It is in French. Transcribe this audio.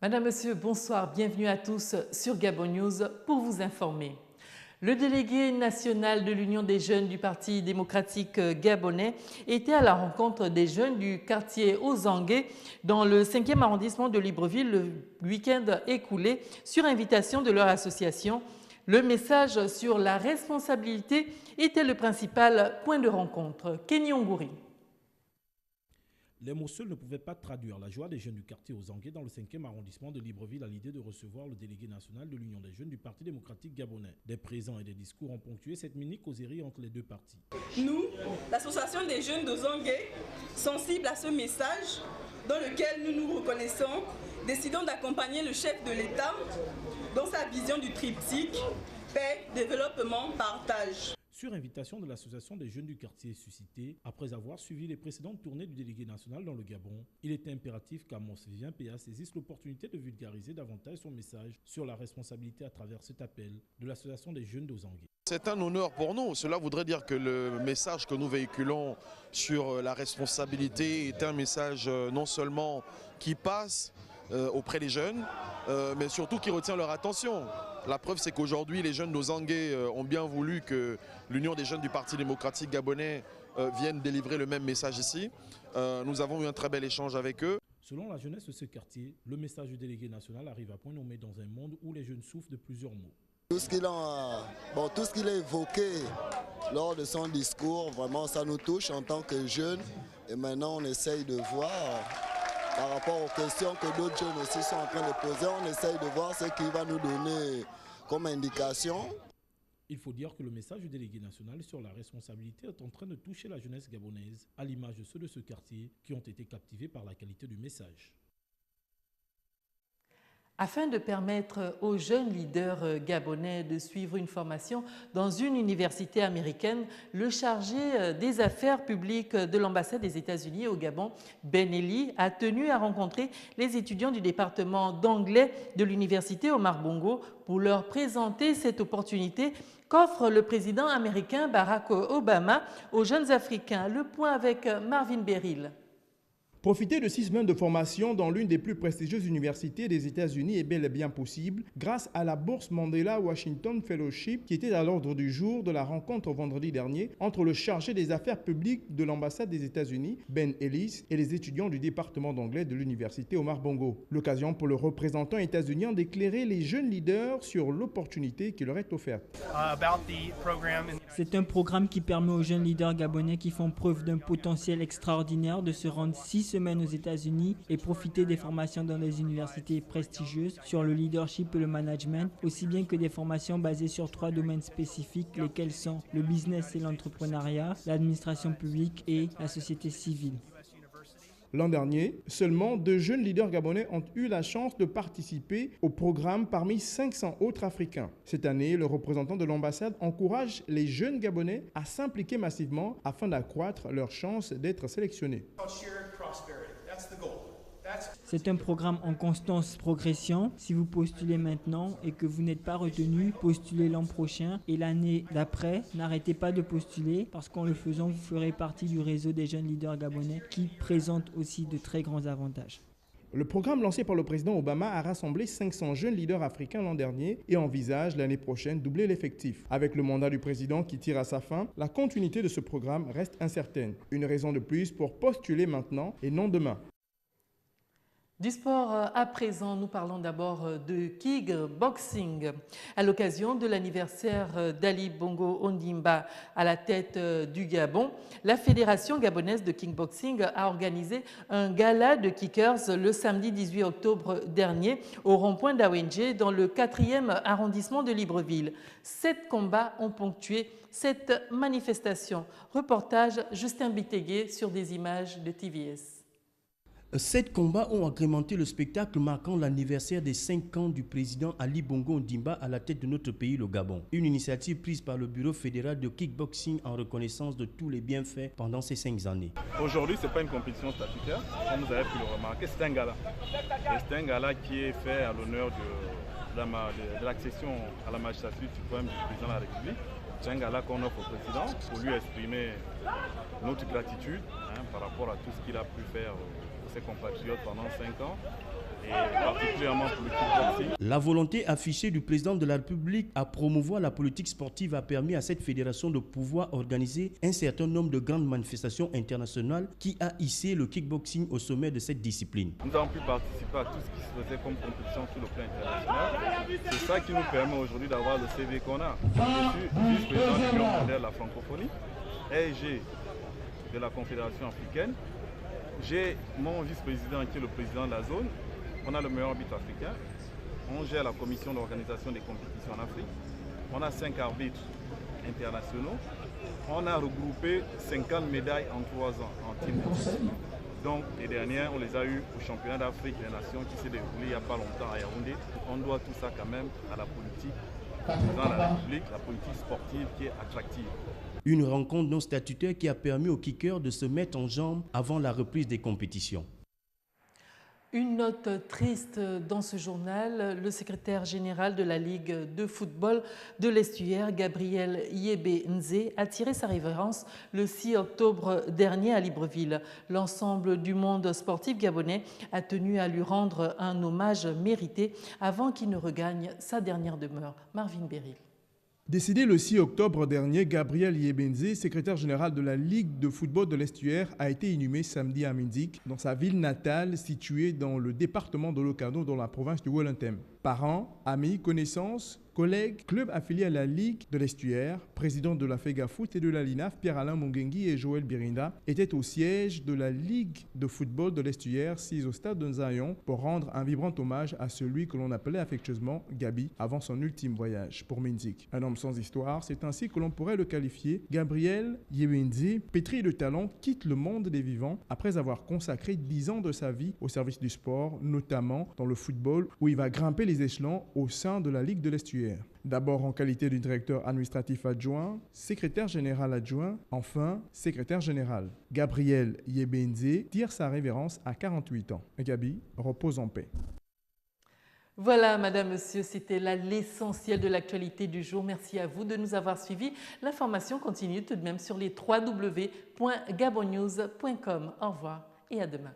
Madame, Monsieur, bonsoir. Bienvenue à tous sur Gabon News pour vous informer. Le délégué national de l'Union des jeunes du Parti démocratique gabonais était à la rencontre des jeunes du quartier Ozangué dans le 5e arrondissement de Libreville le week-end écoulé sur invitation de leur association. Le message sur la responsabilité était le principal point de rencontre. Kenny Ongouri. Les mots seuls ne pouvaient pas traduire la joie des jeunes du quartier Ozangué dans le 5e arrondissement de Libreville à l'idée de recevoir le délégué national de l'Union des jeunes du Parti démocratique gabonais. Des présents et des discours ont ponctué cette mini-causerie entre les deux partis. Nous, l'association des jeunes d'Ozangué, sensibles à ce message dans lequel nous nous reconnaissons, décidons d'accompagner le chef de l'État dans sa vision du triptyque paix, développement, partage. Sur invitation de l'association des jeunes du quartier suscité, après avoir suivi les précédentes tournées du délégué national dans le Gabon, il était impératif qu'Amos Vivien PA saisisse l'opportunité de vulgariser davantage son message sur la responsabilité à travers cet appel de l'association des jeunes d'Ozangué. C'est un honneur pour nous. Cela voudrait dire que le message que nous véhiculons sur la responsabilité est un message non seulement qui passe auprès des jeunes, mais surtout qui retient leur attention. La preuve, c'est qu'aujourd'hui, les jeunes d'Ozangué ont bien voulu que l'Union des jeunes du Parti démocratique gabonais vienne délivrer le même message ici. Nous avons eu un très bel échange avec eux. Selon la jeunesse de ce quartier, le message du délégué national arrive à point nommé dans un monde où les jeunes souffrent de plusieurs maux. Tout ce qu'il a évoqué lors de son discours, vraiment ça nous touche en tant que jeunes. Et maintenant on essaye de voir, par rapport aux questions que d'autres jeunes aussi sont en train de poser, on essaye de voir ce qu'il va nous donner comme indication. Il faut dire que le message du délégué national sur la responsabilité est en train de toucher la jeunesse gabonaise, à l'image de ceux de ce quartier qui ont été captivés par la qualité du message. Afin de permettre aux jeunes leaders gabonais de suivre une formation dans une université américaine, le chargé des affaires publiques de l'ambassade des États-Unis au Gabon, Ben Eli, a tenu à rencontrer les étudiants du département d'anglais de l'université Omar Bongo pour leur présenter cette opportunité qu'offre le président américain Barack Obama aux jeunes Africains. Le point avec Marvin Beryl. Profiter de 6 semaines de formation dans l'une des plus prestigieuses universités des États-Unis est bel et bien possible grâce à la bourse Mandela Washington Fellowship qui était à l'ordre du jour de la rencontre vendredi dernier entre le chargé des affaires publiques de l'ambassade des États-Unis, Ben Ellis, et les étudiants du département d'anglais de l'université Omar Bongo. L'occasion pour le représentant états-unien d'éclairer les jeunes leaders sur l'opportunité qui leur est offerte. C'est un programme qui permet aux jeunes leaders gabonais qui font preuve d'un potentiel extraordinaire de se rendre 6 semaines aux États-Unis et profiter des formations dans des universités prestigieuses sur le leadership et le management, aussi bien que des formations basées sur 3 domaines spécifiques, lesquels sont le business et l'entrepreneuriat, l'administration publique et la société civile. L'an dernier, seulement 2 jeunes leaders gabonais ont eu la chance de participer au programme parmi 500 autres Africains. Cette année, le représentant de l'ambassade encourage les jeunes Gabonais à s'impliquer massivement afin d'accroître leurs chances d'être sélectionnés. C'est un programme en constante progression. Si vous postulez maintenant et que vous n'êtes pas retenu, postulez l'an prochain et l'année d'après. N'arrêtez pas de postuler parce qu'en le faisant, vous ferez partie du réseau des jeunes leaders gabonais qui présente aussi de très grands avantages. Le programme lancé par le président Obama a rassemblé 500 jeunes leaders africains l'an dernier et envisage l'année prochaine doubler l'effectif. Avec le mandat du président qui tire à sa fin, la continuité de ce programme reste incertaine. Une raison de plus pour postuler maintenant et non demain. Du sport à présent, nous parlons d'abord de kickboxing. À l'occasion de l'anniversaire d'Ali Bongo Ondimba à la tête du Gabon, la Fédération gabonaise de kickboxing a organisé un gala de kickers le samedi 18 octobre dernier au rond-point d'Awenje dans le 4e arrondissement de Libreville. 7 combats ont ponctué cette manifestation. Reportage Justin Bitegué sur des images de TVS. 7 combats ont agrémenté le spectacle marquant l'anniversaire des 5 ans du président Ali Bongo Ondimba à la tête de notre pays, le Gabon. Une initiative prise par le Bureau fédéral de kickboxing en reconnaissance de tous les bienfaits pendant ces 5 années. Aujourd'hui, ce n'est pas une compétition statutaire, comme vous avez pu le remarquer, c'est un gala. C'est un gala qui est fait à l'honneur de l'accession à la magistrature suprême du président de la République. C'est un gala qu'on offre au président pour lui exprimer notre gratitude par rapport à tout ce qu'il a pu faire pour ses compatriotes pendant 5 ans. et particulièrement pour le kickboxing. La volonté affichée du président de la République à promouvoir la politique sportive a permis à cette fédération de pouvoir organiser un certain nombre de grandes manifestations internationales qui a hissé le kickboxing au sommet de cette discipline. Nous avons pu participer à tout ce qui se faisait comme compétition sur le plan international. C'est ça qui nous permet aujourd'hui d'avoir le CV qu'on a. Je suis vice-président de l'Union mondiale de la francophonie, AG de la Confédération africaine. J'ai mon vice-président qui est le président de la zone. On a le meilleur arbitre africain. On gère la commission d'organisation des compétitions en Afrique. On a 5 arbitres internationaux. On a regroupé 50 médailles en 3 ans en team. Donc les dernières, on les a eues au championnat d'Afrique des Nations qui s'est déroulé il n'y a pas longtemps à Yaoundé. On doit tout ça quand même à la politique dans la République, la politique sportive qui est attractive. Une rencontre non statutaire qui a permis aux kickers de se mettre en jambes avant la reprise des compétitions. Une note triste dans ce journal, le secrétaire général de la Ligue de football de l'Estuaire, Gabriel Yebe-Nze, a tiré sa révérence le 6 octobre dernier à Libreville. L'ensemble du monde sportif gabonais a tenu à lui rendre un hommage mérité avant qu'il ne regagne sa dernière demeure. Marvin Beryl. Décédé le 6 octobre dernier, Gabriel Yebe-Nze, secrétaire général de la Ligue de football de l'Estuaire, a été inhumé samedi à Minzik, dans sa ville natale située dans le département de Lokano, dans la province du Wellington. Parents, amis, connaissances, collègues, clubs affiliés à la Ligue de l'Estuaire, président de la FEGAFOOT et de la LINAF, Pierre-Alain Mungengi et Joël Birinda, étaient au siège de la Ligue de football de l'Estuaire, sis au stade de Nzayon, pour rendre un vibrant hommage à celui que l'on appelait affectueusement Gabi avant son ultime voyage pour Minzik. Un homme sans histoire, c'est ainsi que l'on pourrait le qualifier. Gabriel Yebe-Nze, pétri de talent, quitte le monde des vivants après avoir consacré 10 ans de sa vie au service du sport, notamment dans le football, où il va grimper les échelons au sein de la Ligue de l'Estuaire. D'abord en qualité de directeur administratif adjoint, secrétaire général adjoint, enfin secrétaire général. Gabriel Yebe-Nze tire sa révérence à 48 ans. Gabi repose en paix. Voilà, madame, monsieur, c'était là l'essentiel de l'actualité du jour. Merci à vous de nous avoir suivis. L'information continue tout de même sur les www.gabonnews.com. Au revoir et à demain.